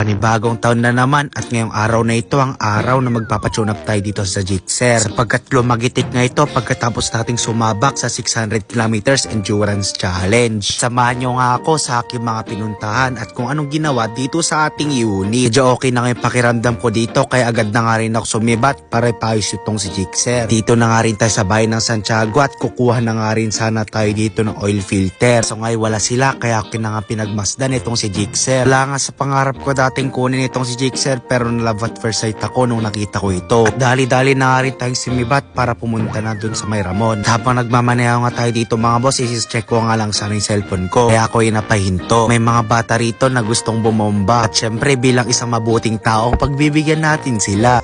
Panibagong taon na naman at ngayong araw na ito ang araw na magpapatune up tayo dito sa Gixxer. Sapagkat lumagitik nga ito pagkatapos nating sumabak sa 600 kilometers endurance challenge. Samahan nyo nga ako sa aking mga pinuntahan at kung anong ginawa dito sa ating unit. Medyo okay na ngayong pakiramdam ko dito kaya agad na nga rin ako sumibat para ipayos itong si Gixxer. Dito na nga rin tayo sa bayan ng Santiago at kukuha na nga rin sana tayo dito ng oil filter. So ngayon wala sila kaya ako na nga pinagmasdan itong si Gixxer. Wala nga sa pangarap ko dating kunin itong si Gixxer pero nalove at first sight ako nung nakita ko ito. At dali-dali na nga rin tayong sumibat para pumunta na dun sa may Ramon. Habang nagmamaneho nga tayo dito mga boss, check ko nga lang sana yung cellphone ko. Kaya ako yung napahinto. May mga bata rito na gustong bumomba. At syempre bilang isang mabuting tao, pagbibigyan natin sila.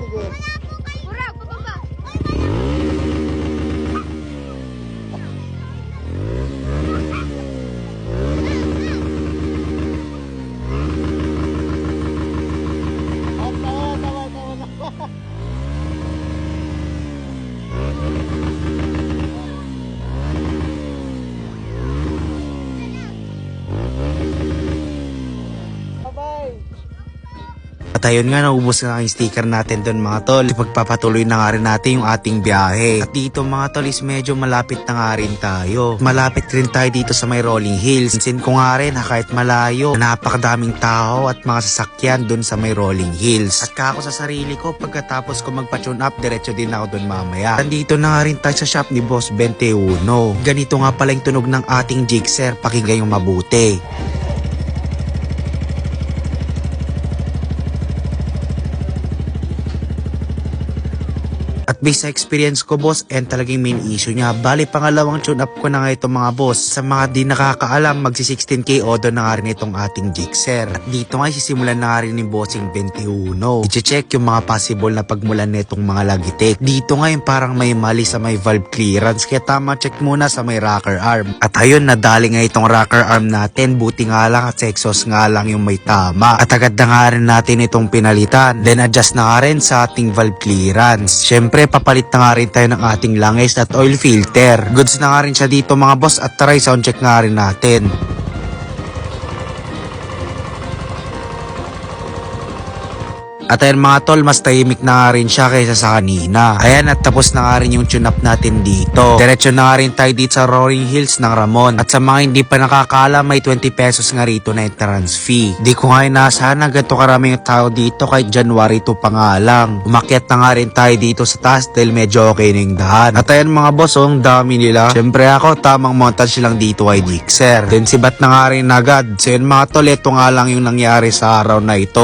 At ayun nga, naubos na yung sticker natin doon mga tol. Pagpapatuloy na nga rin natin yung ating biyahe. At dito mga tol is medyo malapit na nga rin tayo. Malapit rin tayo dito sa may Rolling Hills. Pansin ko nga rin kahit malayo, napakadaming tao at mga sasakyan doon sa may Rolling Hills. At kako sa sarili ko, pagkatapos ko magpa-tune up, diretso din ako doon mamaya. Nandito na nga rin tayo sa shop ni Boss 21. Ganito nga pala yung tunog ng ating Gixxer, pakinggan yung mabuti. At based sa experience ko boss, and talagang main issue niya. Bali pangalawang tune up ko na nga itong mga boss. Sa mga di nakakaalam, magsi 16k odo na nga rin itong ating Gixxer. At dito nga sisimulan na nga rin ni Bossing 21. I-check yung mga possible na pagmulan nitong mga lagitik. Dito nga yung parang may mali sa may valve clearance. Kaya tama check muna sa may rocker arm. At ayun, nadali nga itong rocker arm natin. Buti nga lang at sa exhaust nga lang yung may tama. At agad na nga rin natin itong pinalitan. Then adjust na nga rin sa ating valve clearance. Syempre papalit na nga rin tayo ng ating langis at oil filter. Goods na nga rin siya dito mga boss at try sound check nga rin natin. At ayun mga tol, mas tahimik na nga rin siya kaysa sa kanina. Ayan at tapos na nga rin yung tune up natin dito. Diretso na nga rin tayo dito sa Rolling Hills ng Ramon. At sa mga hindi pa nakakala, may 20 pesos nga rito na entrance fee. Di ko nga inaasahan na ganito karaming tao dito kahit January 2 pa nga lang. Umakyat na nga rin tayo dito sa taas dahil medyo okay na yung daan. At ayun mga boss, ang dami nila. Syempre ako, tamang montage lang dito kay Gixxer. Then sibat na nga rin agad. So yun mga tol, ito nga lang yung nangyari sa araw na ito.